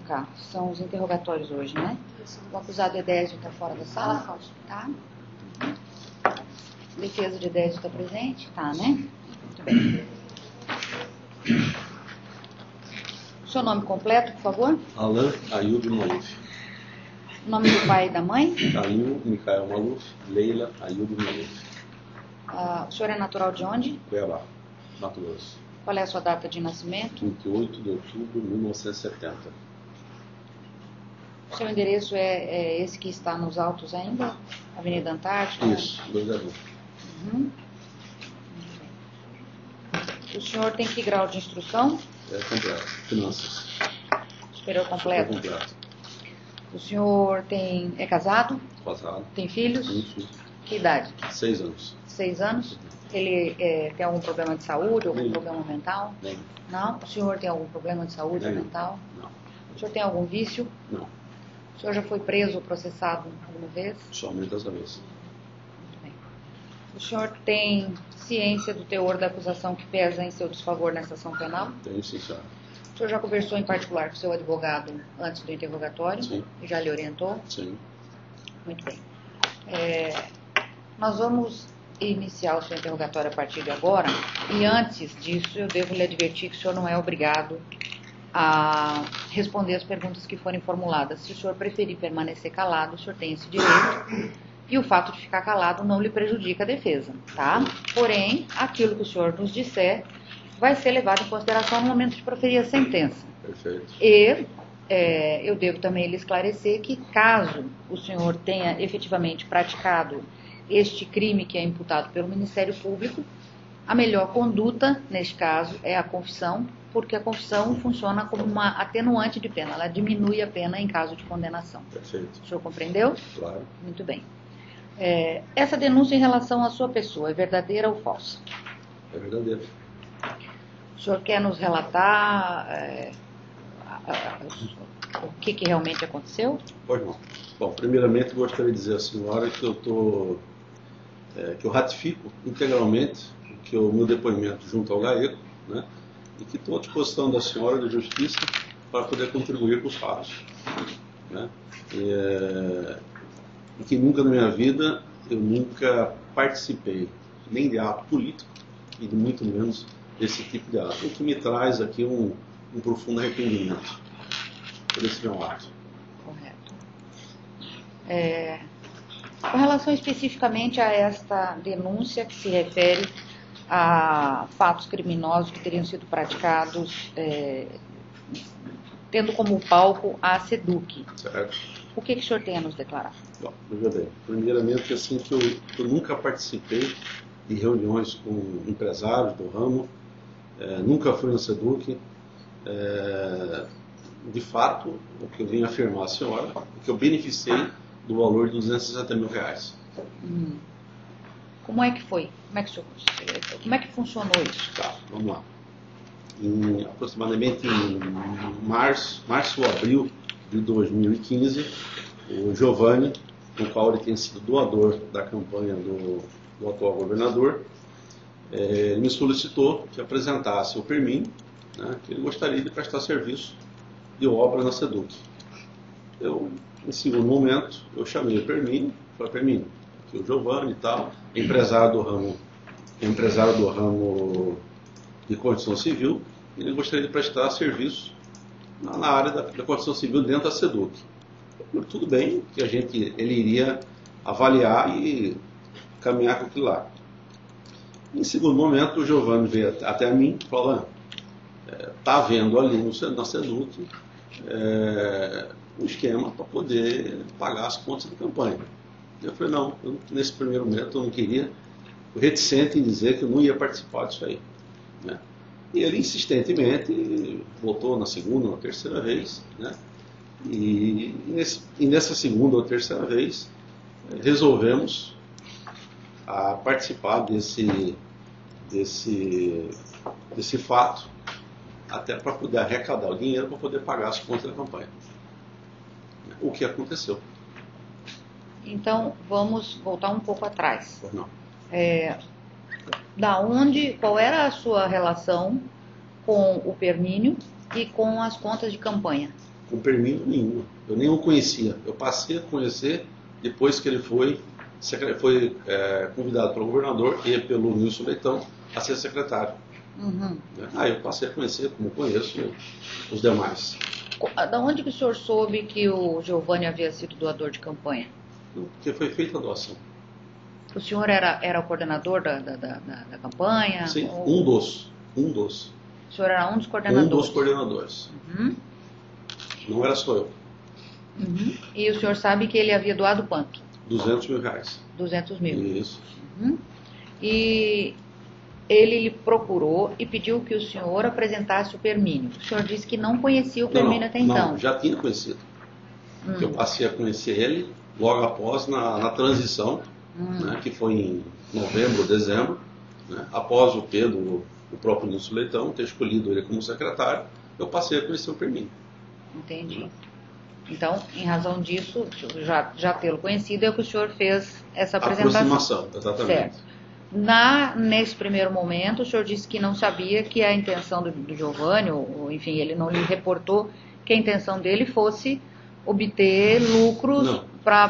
Cá, são os interrogatórios hoje, né? O acusado Edésio está fora da sala? Tá. Defesa de Edésio está presente? Tá, né? Muito bem. Seu nome completo, por favor? Alan Ayub Maluf. O nome do pai e da mãe? Kalil Mikael Maluf, Leila Ayub Maluf. O senhor é natural de onde? Cuiabá, Mato Grosso. Qual é a sua data de nascimento? 28 de outubro de 1970. O seu endereço é esse que está nos autos ainda? Avenida Antártica? Isso, 2 Uhum. O senhor tem que grau de instrução? É completo. Finanças. Superior completo. Completo. O senhor é casado? Casado. Tem filhos? Isso. Que idade? 6 anos. 6 anos? Ele tem algum problema de saúde, algum Nenhum. problema mental? Nem. Não? O senhor tem algum problema de saúde Nenhum. mental? Não. O senhor tem algum vício? Não. O senhor já foi preso ou processado alguma vez? Somente dessa vez. Muito bem. O senhor tem ciência do teor da acusação que pesa em seu desfavor nessa ação penal? Tenho sim, senhora. O senhor já conversou em particular com seu advogado antes do interrogatório? Sim. E já lhe orientou? Sim. Muito bem. Nós vamos iniciar o seu interrogatório a partir de agora. E antes disso, eu devo lhe advertir que o senhor não é obrigado a responder as perguntas que forem formuladas. Se o senhor preferir permanecer calado, o senhor tem esse direito. E o fato de ficar calado não lhe prejudica a defesa, tá? Porém, aquilo que o senhor nos disser vai ser levado em consideração no momento de proferir a sentença. Perfeito. E eu devo também lhe esclarecer que caso o senhor tenha efetivamente praticado este crime que é imputado pelo Ministério Público, a melhor conduta, neste caso, é a confissão, porque a confissão funciona como uma atenuante de pena, ela diminui a pena em caso de condenação. Perfeito. O senhor compreendeu? Claro. Muito bem. Essa denúncia em relação à sua pessoa é verdadeira ou falsa? É verdadeiro. O senhor quer nos relatar o que realmente aconteceu? Pois não. Bom, primeiramente gostaria de dizer à senhora que que eu ratifico integralmente o meu depoimento junto ao GAECO, né, e que estou à disposição da senhora da Justiça para poder contribuir com os fatos. Né, e que nunca na minha vida eu nunca participei nem de ato político e de muito menos desse tipo de ato, o que me traz aqui um profundo arrependimento por esse meu ato. Correto. Com relação especificamente a esta denúncia que se refere a fatos criminosos que teriam sido praticados tendo como palco a SEDUC. Certo. O que o senhor tem a nos declarar? Bom, veja bem, primeiramente assim que eu nunca participei de reuniões com empresários do ramo, nunca fui no SEDUC. De fato, o que eu venho afirmar à senhora é que eu beneficiei do valor de R$260 mil. Como é que foi? Como é que funcionou isso? Tá, vamos lá. Aproximadamente em março ou abril de 2015, o Giovanni, no qual ele tem sido doador da campanha do atual governador, me solicitou que apresentasse o PERMIN, né, que ele gostaria de prestar serviço de obra na SEDUC. Eu, em segundo momento, eu chamei o PERMIN, falei, PERMIN, aqui o Giovanni e tal, empresário do ramo de construção civil, ele gostaria de prestar serviço na área da construção civil dentro da SEDUC. Tudo bem, que ele iria avaliar e caminhar com aquilo lá. Em segundo momento, o Giovanni veio até mim e falou, está havendo ali na SEDUC um esquema para poder pagar as contas de campanha. Eu falei, não, nesse primeiro momento eu não queria, reticente em dizer que eu não ia participar disso aí. Né? E ele insistentemente voltou na segunda ou terceira vez, né? E nessa segunda ou terceira vez resolvemos participar desse fato, até para poder arrecadar o dinheiro para poder pagar as contas da campanha. O que aconteceu. Então, vamos voltar um pouco atrás. Pois não. Qual era a sua relação com o permínio e com as contas de campanha? Com permínio nenhum. Eu nem o conhecia. Eu passei a conhecer depois que ele foi convidado pelo governador e pelo Nilson Leitão a ser secretário. Uhum. Aí eu passei a conhecer, como conheço os demais. Da onde que o senhor soube que o Giovanni havia sido doador de campanha? Porque foi feita a doação. O senhor era o coordenador da campanha? Sim, ou... um dos. O senhor era um dos coordenadores? Um dos coordenadores. Uhum. Não era só eu. Uhum. E o senhor sabe que ele havia doado quanto? R$200 mil. 200 mil. Isso. Uhum. E ele lhe procurou e pediu que o senhor apresentasse o permínio. O senhor disse que não conhecia o permínio até então. Não, já tinha conhecido. Eu passei a conhecer ele logo após na transição, né, que foi em novembro, dezembro, né, após o Pedro, o próprio Nilson Leitão, ter escolhido ele como secretário, eu passei a conhecer o permínio. Entendi. Então, em razão disso, já tê-lo conhecido, é que o senhor fez essa apresentação. Aproximação, exatamente. Certo. Nesse primeiro momento, o senhor disse que não sabia que a intenção do Giovanni, ou enfim, ele não lhe reportou que a intenção dele fosse obter lucros para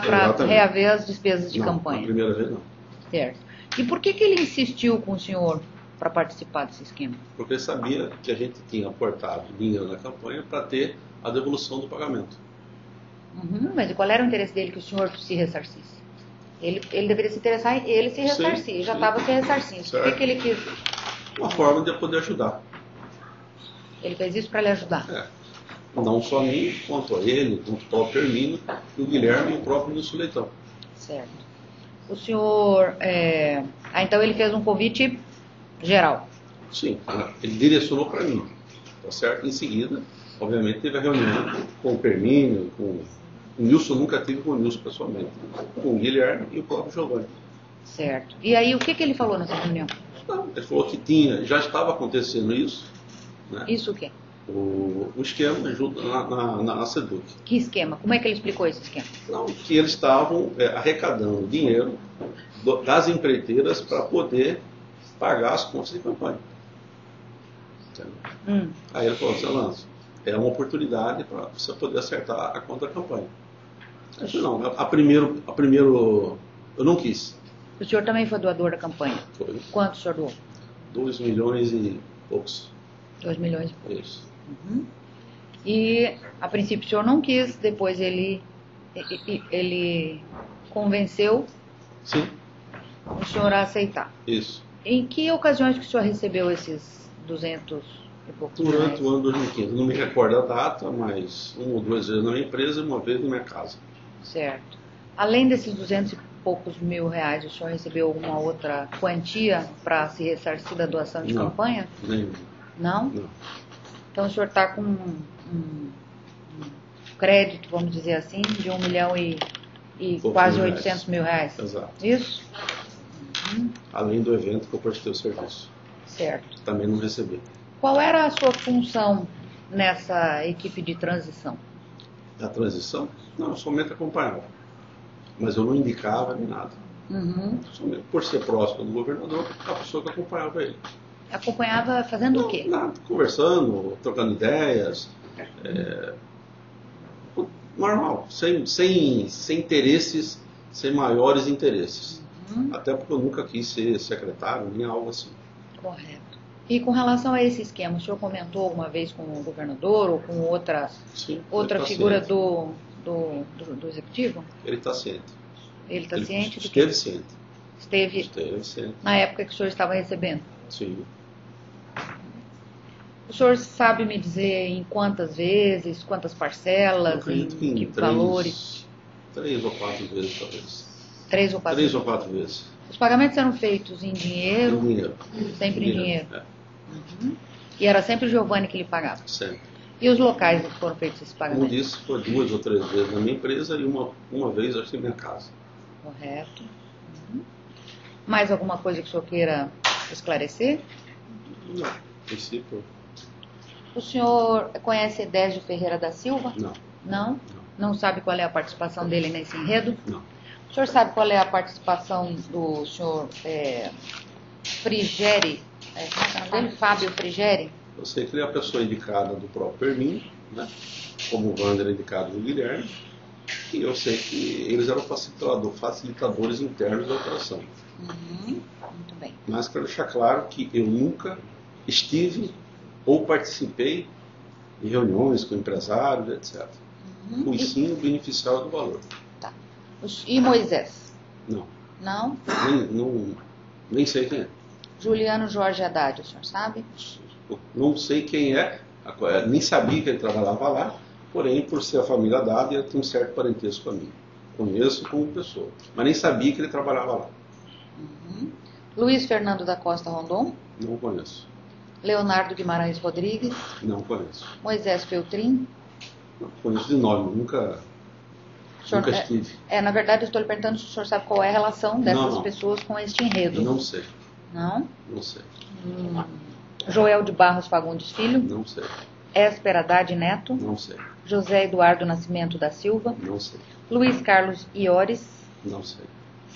reaver as despesas de campanha. Na primeira vez não. Certo. E por que ele insistiu com o senhor para participar desse esquema? Porque ele sabia que a gente tinha aportado dinheiro na campanha para ter a devolução do pagamento. Uhum, mas e qual era o interesse dele que o senhor se ressarcisse? Ele deveria se interessar em ele se ressarcir, já estava se ressarcindo. Por que ele quis? Uma forma de poder ajudar. Ele fez isso para lhe ajudar? É. Não só a mim, quanto a ele, quanto o próprio Hermínio, o Guilherme e o próprio Nilson Leitão. Certo. O senhor... então ele fez um convite geral? Sim, ele direcionou para mim. Tá certo? Em seguida, obviamente, teve a reunião com o Hermínio, com... O Nilson nunca teve com o Nilson pessoalmente. Com o Guilherme e o próprio Giovanni. Certo. E aí, o que ele falou nessa reunião? Não, ele falou que já estava acontecendo isso. Né? Isso o quê? O esquema junto na SEDUC. Que esquema? Como é que ele explicou esse esquema? Não, que eles estavam arrecadando dinheiro das empreiteiras para poder pagar as contas de campanha. Aí ele falou assim, Alonso, é uma oportunidade para você poder acertar a conta da campanha. Eu falei, não, a primeiro eu não quis. O senhor também foi doador da campanha? Foi. Quanto o senhor doou? 2 milhões e poucos. 2 milhões e poucos. Isso. Uhum. E, a princípio, o senhor não quis, depois ele convenceu Sim. o senhor a aceitar. Isso. Em que ocasiões que o senhor recebeu esses 200 e poucos Durante reais? o ano 2015. Não me recordo a data, mas 1 ou 2 vezes na minha empresa e 1 vez na minha casa. Certo. Além desses 200 e poucos mil reais, o senhor recebeu alguma outra quantia para se ressarcir da doação de campanha? Nenhum. Não? Não. Então o senhor está com um crédito, vamos dizer assim, de 1 milhão e quase 800 mil reais. Exato. Isso? Além do evento que eu prestei o serviço. Certo. Também não recebi. Qual era a sua função nessa equipe de transição? Da transição? Não, eu somente acompanhava. Mas eu não indicava nem nada. Somente por ser próximo do governador, a pessoa que acompanhava ele. Acompanhava fazendo o quê? Nada, conversando, trocando ideias. Normal, sem interesses, sem maiores interesses. Até porque eu nunca quis ser secretário, nem algo assim. Correto. E com relação a esse esquema, o senhor comentou alguma vez com o governador ou com outra figura do executivo? Ele está ciente. Ele está ciente? Esteve ciente. Esteve ciente. Na época que o senhor estava recebendo? Sim. O senhor sabe me dizer em quantas vezes, quantas parcelas, em que valores? 3 ou 4 vezes, talvez. 3 ou 4 3 ou 4 vezes. Os pagamentos eram feitos em dinheiro? Em dinheiro. Sempre em dinheiro. E era sempre o Giovanni que lhe pagava? Sempre. E os locais que foram feitos esses pagamentos? Como disse, foi 2 ou 3 vezes na minha empresa e uma vez, acho que na minha casa. Correto. Mais alguma coisa que o senhor queira esclarecer? Não, a princípio. O senhor conhece Désio Ferreira da Silva? Não. Não? Não sabe qual é a participação dele nesse enredo? Não. O senhor sabe qual é a participação do senhor Frigeri? Como é o nome dele? Fábio Frigeri? Eu sei que ele é a pessoa indicada do próprio Permínio, né? Como o Wander é indicado do Guilherme, e eu sei que eles eram facilitadores internos da operação. Muito bem. Mas quero deixar claro que eu nunca estive ou participei de reuniões com empresários, etc. Fui sim o beneficiário do valor. Tá. E Moisés? Não. Não? Nem sei quem é. Juliano Jorge Haddad, o senhor sabe? Eu não sei quem é, nem sabia que ele trabalhava lá, porém, por ser a família Haddad, ele tem um certo parentesco com a mim. Conheço como pessoa, mas nem sabia que ele trabalhava lá. Luiz Fernando da Costa Rondon? Não conheço. Leonardo Guimarães Rodrigues? Não conheço. Moisés Feltrin? Não conheço de nome, nunca estive. Na verdade, eu estou lhe perguntando se o senhor sabe qual é a relação dessas pessoas com este enredo. Não sei. Não? Não sei. Joel de Barros Fagundes Filho? Não sei. Ésper Haddad Neto? Não sei. José Eduardo Nascimento da Silva? Não sei. Luiz Carlos Iores? Não sei.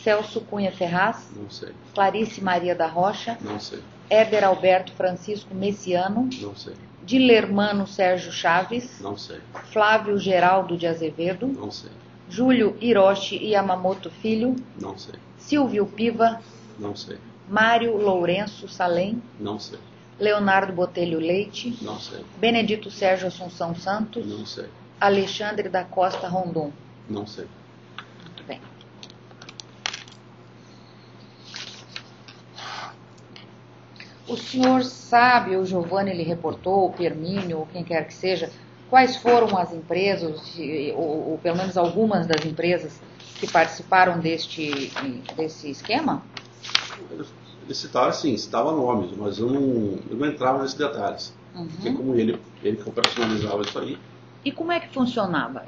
Celso Cunha Ferraz? Não sei. Clarice Maria da Rocha? Não sei. Éder Alberto Francisco Messiano? Não sei. Dilermano Sérgio Chaves? Não sei. Flávio Geraldo de Azevedo? Não sei. Júlio Hiroshi Yamamoto Filho? Não sei. Silvio Piva? Não sei. Mário Lourenço Salem? Não sei. Leonardo Botelho Leite? Não sei. Benedito Sérgio Assunção Santos? Não sei. Alexandre da Costa Rondon? Não sei. Muito bem. O senhor sabe, o Giovanni lhe reportou, o Permínio, ou quem quer que seja, quais foram as empresas, ou pelo menos algumas das empresas que participaram desse esquema? Eles citaram, sim, citava nomes, mas eu não entrava nesses detalhes. Porque como ele que operacionalizava isso aí. E como é que funcionava?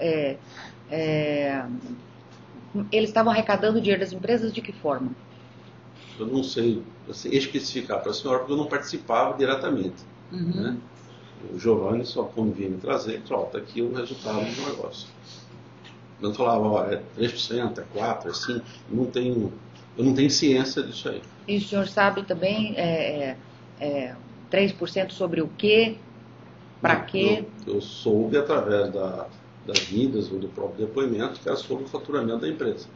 Eles estavam arrecadando dinheiro das empresas de que forma? Eu não sei especificar para a senhora, porque eu não participava diretamente. Né? O Giovanni só quando vinha me trazer, ele falou, está aqui o resultado do negócio. Eu não falava, olha, é 3%, é 4%, é 5%, eu não tenho ciência disso aí. E o senhor sabe também 3% sobre o quê? Para quê? Eu soube através das vidas ou do próprio depoimento que era sobre o faturamento da empresa.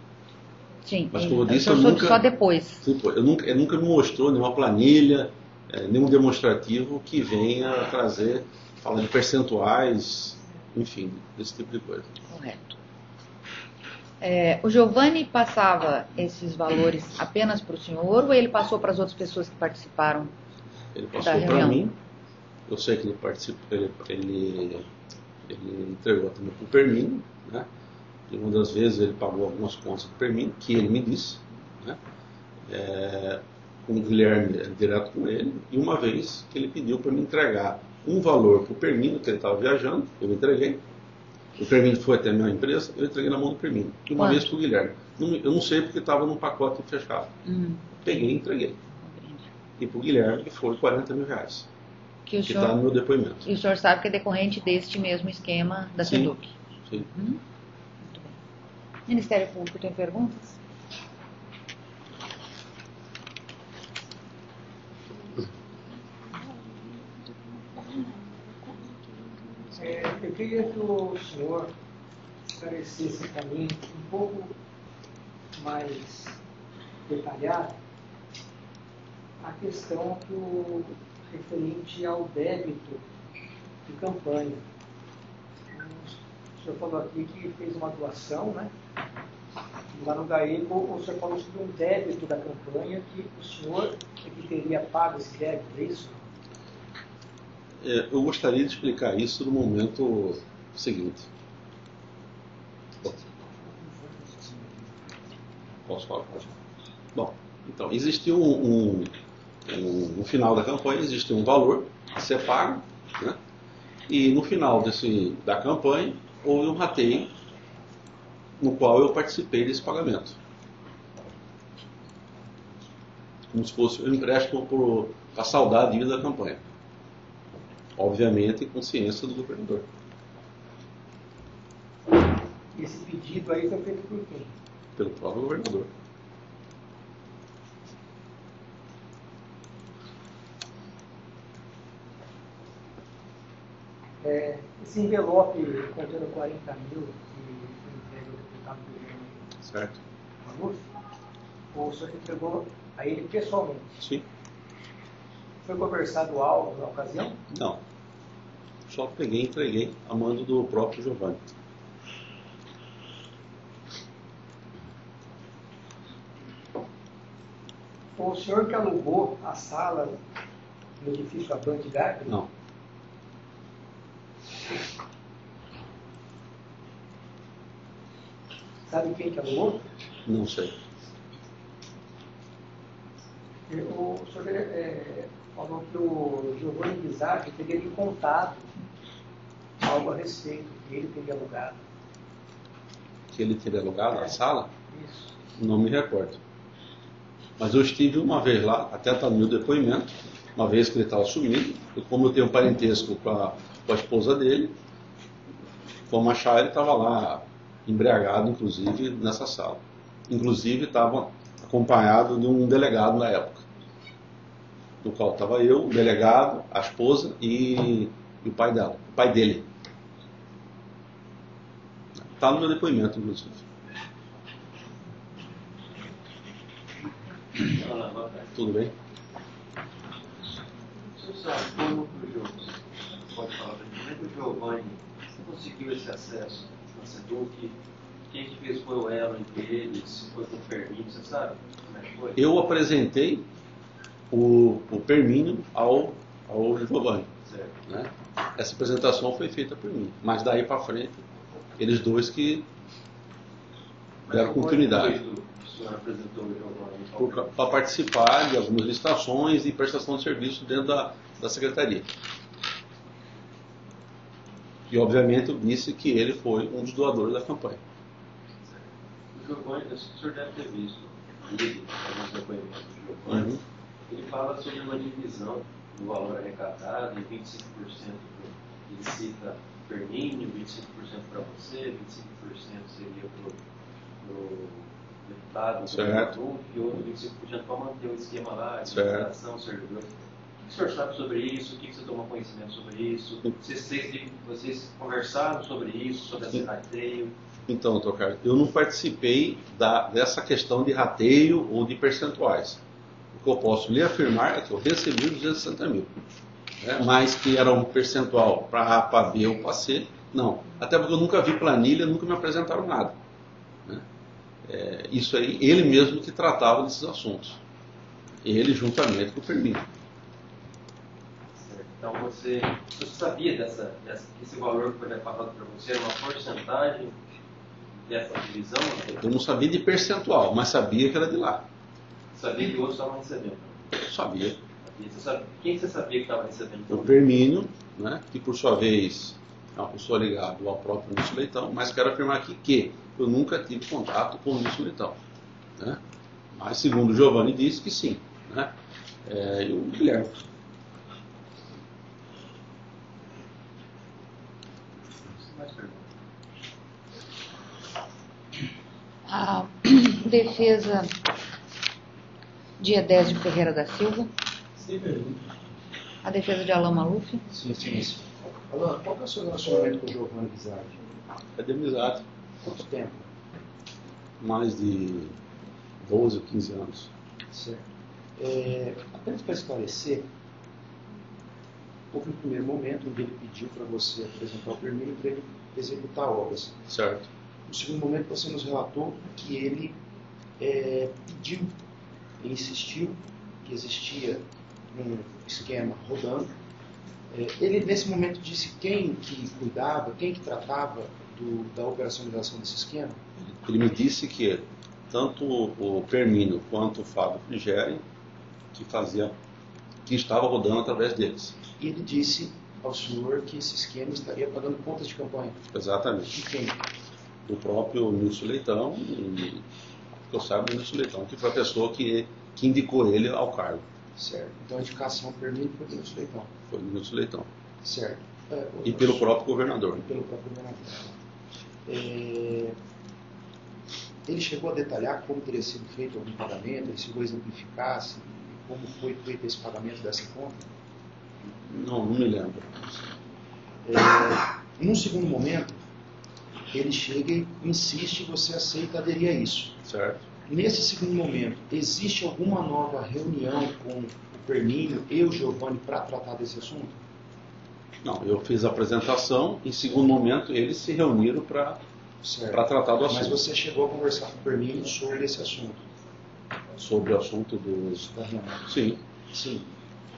Sim, mas como eu disse, eu nunca, só depois. Ele nunca me mostrou nenhuma planilha, nenhum demonstrativo que venha trazer, falar de percentuais, enfim, desse tipo de coisa. Correto. O Giovanni passava esses valores apenas para o senhor ou ele passou para as outras pessoas que participaram da reunião? Ele passou para mim. Eu sei que ele participou, ele entregou também para o Permínio, né? E uma das vezes ele pagou algumas contas do Permínio, que ele me disse, né? Com o Guilherme direto com ele, e uma vez que ele pediu para me entregar um valor para o Permínio, que ele estava viajando, eu entreguei. O Permínio foi até a minha empresa, eu entreguei na mão do Permínio. E uma vez para o Guilherme. Eu não sei porque estava num pacote fechado. Peguei e entreguei. E para o Guilherme foi R$40 mil. Que está no meu depoimento. E o senhor sabe que é decorrente deste mesmo esquema da SEDUC? Sim. Muito bem. Ministério Público tem perguntas? Eu queria que o senhor esclarecesse para mim um pouco mais detalhado a questão referente ao débito de campanha. O senhor falou aqui que fez uma doação, né? Lá no GAECO, o senhor falou sobre um débito da campanha que o senhor que teria pago esse débito, é isso? Eu gostaria de explicar isso no momento seguinte. Posso falar? Bom, então, existiu no final da campanha, existe um valor a ser pago, né? E no final da campanha, houve um rateio no qual eu participei desse pagamento. Como se fosse um empréstimo para saldar a dívida da campanha. Obviamente, em consciência do governador. Esse pedido aí foi feito por quem? Pelo próprio governador. Esse envelope contendo 40 mil que foi entregue ao deputado do Certo. Maluf, o senhor entregou a ele pessoalmente. Sim. Foi conversado algo na ocasião? Não. Só peguei e entreguei a mando do próprio Giovanni. Foi o senhor que alugou a sala no edifício Abante Garden? Não. Sabe quem que alugou? Não sei. O senhor falou que o Giovanni Guisardi teria lhe contado algo a respeito, que ele teria alugado. Que ele teria alugado a sala? Isso. Não me recordo. Mas eu estive uma vez lá, até está no meu depoimento, uma vez que ele estava sumido, e como eu tenho parentesco com a esposa dele, fomos achar, ele estava lá, embriagado, inclusive, nessa sala. Inclusive, estava acompanhado de um delegado na época, no qual estava eu, o delegado, a esposa e o pai dela, o pai dele. Está no meu depoimento, inclusive. Tudo bem? O senhor sabe como que o Giovanni, pode falar para mim, como é que o Giovanni conseguiu esse acesso na SEDUC? Quem que fez foi o elo entre eles, se foi com o Permínio, você sabe como é que foi? Eu apresentei o Permínio ao Giovanni. Certo. Né? Essa apresentação foi feita por mim, mas daí para frente, eles dois que deram continuidade. O senhor apresentou o Giovanni Para participar de algumas licitações e prestação de serviço dentro da secretaria. E obviamente eu disse que ele foi um dos doadores da campanha. O Giovanni, o senhor deve ter visto alguns depoimentos do Giovanni. Uhum. Ele fala sobre uma divisão do valor arrecadado, em 25% ele cita Permínio, 25% para você, 25% seria para o deputado, Certo. e outro 25% para manter o esquema lá, Certo. administração, servidor. O que o senhor sabe sobre isso? O que você tomou conhecimento sobre isso? Vocês conversaram sobre isso, sobre esse rateio? Então, doutor Carlos, eu não participei dessa questão de rateio ou de percentuais. O que eu posso lhe afirmar é que eu recebi 260 mil. Né? Mas que era um percentual para A, para B ou para C, não. Até porque eu nunca vi planilha, nunca me apresentaram nada. Né? Isso aí, ele mesmo que tratava desses assuntos. Ele juntamente com o Permínio. Então você sabia que esse valor que foi repassado para você era uma porcentagem dessa divisão? Eu não sabia de percentual, mas sabia que era de lá. Sabia que outros estavam recebendo? Sabia. Quem você sabia que estava recebendo? O Permínio, né, que por sua vez é uma pessoa ligada ao próprio Nilson Leitão, mas quero afirmar aqui que eu nunca tive contato com o Nilson Leitão. Né? Mas segundo o Giovanni disse que sim. Né? E o Guilherme. Mais perguntas? A defesa, dia 10 de Ferreira da Silva. Sem pergunta. A defesa de Alain Maluf. Sim. Alain, qual que é o seu relacionamento com o Giovanni Guisardi? É de amizade. Quanto tempo? Mais de 12 ou 15 anos. Certo. Apenas para esclarecer, houve um primeiro momento onde ele pediu para você apresentar o permissio para ele executar obras. Certo. No segundo momento, você nos relatou que ele pediu, ele insistiu que existia um esquema rodando. Ele, nesse momento, disse quem que cuidava, quem que tratava da operacionalização desse esquema? Ele me disse que tanto o Permínio quanto o Fábio Frigeri, que estava rodando através deles. E ele disse ao senhor que esse esquema estaria pagando contas de campanha. Exatamente. De quem? Do próprio Nilson Leitão, e que eu saiba, o Nilson Leitão, que foi a pessoa que indicou ele ao cargo. Certo. Então a indicação permite foi do Nilson Leitão. Foi do Nilson Leitão. Certo. E pelo próprio governador. E pelo próprio governador. Ele chegou a detalhar como teria sido feito algum pagamento, ele chegou a exemplificar como foi feito esse pagamento dessa conta? Não me lembro. Num segundo momento, ele chega e insiste e você aceita aderir a isso. Certo. Nesse segundo momento, existe alguma nova reunião com o Permínio e o Giovanni para tratar desse assunto? Não, eu fiz a apresentação, em segundo momento eles se reuniram para tratar do assunto. Mas você chegou a conversar com o Permínio sobre esse assunto? Sobre o assunto da reunião? Sim. Sim.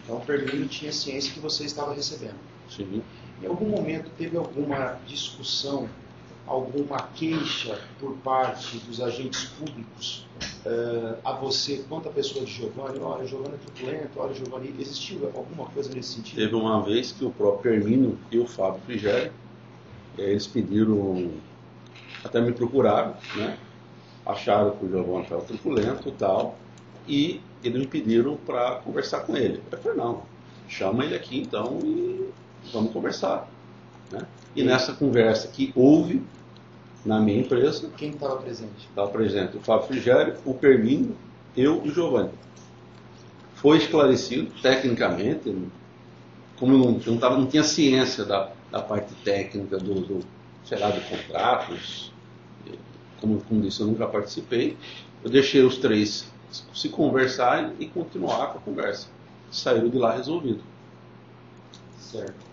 Então o Permínio tinha ciência que você estava recebendo. Sim. Em algum momento teve alguma discussão, alguma queixa por parte dos agentes públicos a você quanto à pessoa de Giovanni? Olha, Giovanni é truculento, olha, Giovanni, existiu alguma coisa nesse sentido? Teve uma vez que o próprio Permínio e o Fábio Frigério, eles pediram, até me procuraram, né? Acharam que o Giovanni estava truculento e tal, e eles me pediram para conversar com ele. Eu falei, não, chama ele aqui então e vamos conversar. Né? E nessa conversa que houve na minha empresa... Quem estava presente? Estava presente o Fábio Frigério, o Permínio, eu e o Giovanni. Foi esclarecido tecnicamente, como eu não tinha ciência da parte técnica sei lá, de contratos, como disse, eu nunca participei, eu deixei os três se conversarem e continuar com a conversa. Saíram de lá resolvido. Certo.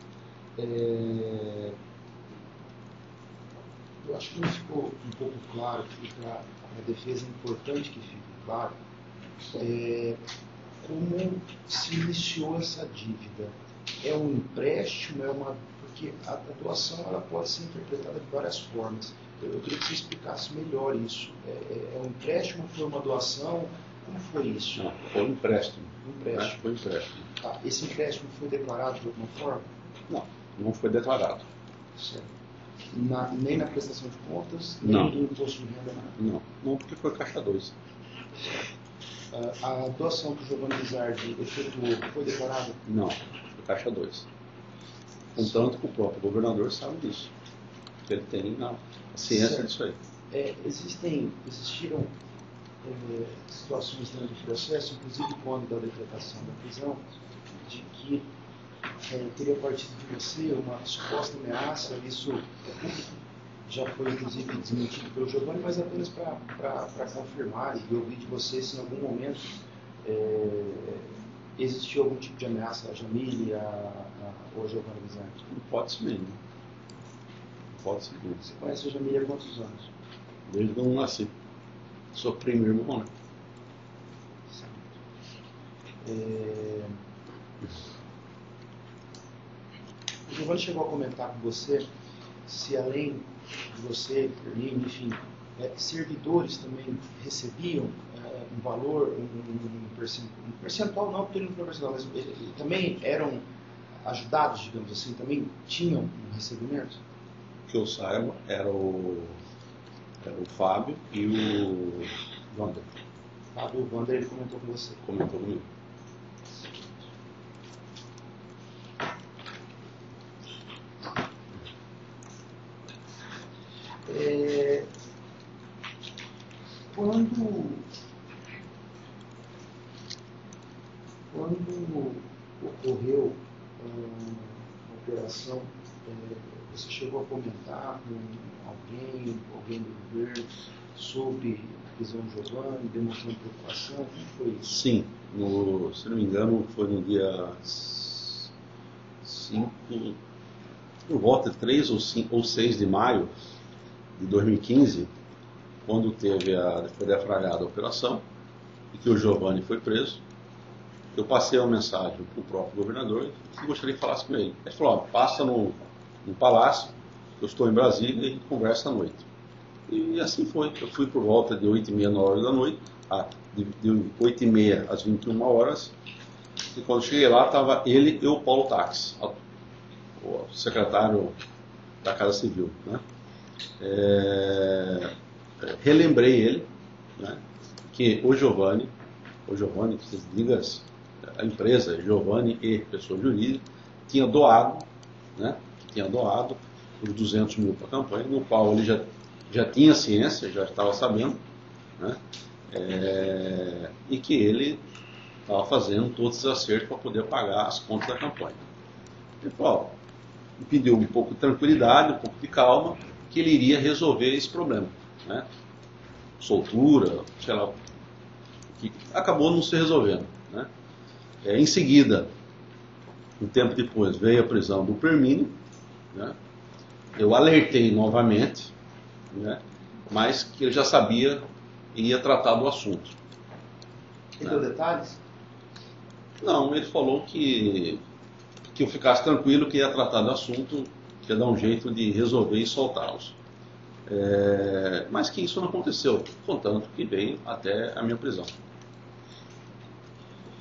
Eu acho que não ficou um pouco claro, que para a defesa é importante que fique claro, como se iniciou essa dívida. É um empréstimo, porque a doação ela pode ser interpretada de várias formas. Eu queria que você explicasse melhor isso. É um empréstimo, foi uma doação? Como foi isso? Não, foi um empréstimo. Empréstimo. Foi um empréstimo. Tá. Esse empréstimo foi declarado de alguma forma? Não foi declarado. Certo. Nem na prestação de contas, não. Nem no imposto de renda? Não, porque foi caixa 2. A doação que o Giovanni Lizardi efetuou foi declarada? Não, foi caixa 2. Contanto que o próprio governador sabe disso. Ele tem a ciência disso aí. Existiram situações dentro do processo, inclusive quando da decretação da prisão, de que teria partido de você uma suposta ameaça, isso já foi inclusive desmentido pelo Giovanni, mas apenas para confirmar e ouvir de você se em algum momento existiu algum tipo de ameaça a Jamile ou a Giovanni Lizardi. Não pode ser mesmo. Pode ser mesmo. Você conhece a Jamile há quantos anos? Desde que eu não nasci. Sou primo irmão, né? O Giovanni chegou a comentar com você se além de você, Permínio, enfim, servidores também recebiam um valor, um percentual, não porque ele não foi percentual, mas também eram ajudados, digamos assim, também tinham um recebimento? Que eu saiba, era o Fábio e o Wander. Fábio e o Wander, ele comentou com você? Comentou comigo. Quando ocorreu a operação, você chegou a comentar com alguém do governo sobre a prisão de Giovanni, demonstrando preocupação? Como foi isso? Sim, se não me engano, foi no dia 5, por volta de 3 ou 6 de maio de 2015, quando foi deflagrada a operação e que o Giovanni foi preso. Eu passei uma mensagem para o próprio governador que gostaria que falasse com ele. Ele falou, passa no palácio, eu estou em Brasília e a gente conversa à noite. E assim foi. Eu fui por volta de 8h30, 9 da noite, de 8h30 às 21 horas, e quando cheguei lá estava ele e o Paulo Tax, o secretário da Casa Civil. Né? Relembrei ele, né, que o Giovanni, que se diga, a empresa Giovanni e pessoa jurídica, tinha doado os 200 mil para a campanha, no qual ele já tinha ciência, já estava sabendo, né, e que ele estava fazendo todos os acertos para poder pagar as contas da campanha. Ele falou, e pediu um pouco de tranquilidade, um pouco de calma, que ele iria resolver esse problema, né? Soltura, sei lá, que acabou não se resolvendo, né? Em seguida, um tempo depois, veio a prisão do Permínio, né? Eu alertei novamente, né? Mas que ele já sabia e ia tratar do assunto. Ele deu detalhes? Não, ele falou que eu ficasse tranquilo, que ia tratar do assunto, que ia dar um jeito de resolver e soltá-los. Mas que isso não aconteceu, contanto que veio até a minha prisão.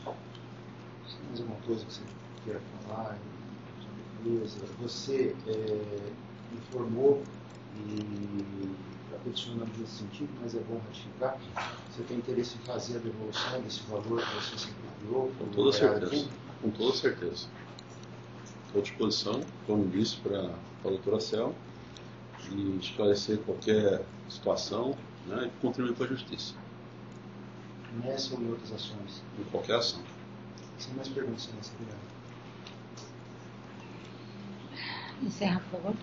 Mais alguma coisa que você queira falar? Você informou e está peticionando nesse sentido, mas é bom ratificar. Você tem interesse em fazer a devolução desse valor que você sempre criou? Com toda certeza. Com toda certeza. Estou à disposição, como disse, para a doutora Selma, e esclarecer qualquer situação, né, e contribuir para a justiça. Nessa ou em outras ações? Em qualquer ação. Sem mais perguntas, senhora. Obrigado. Encerra, por favor.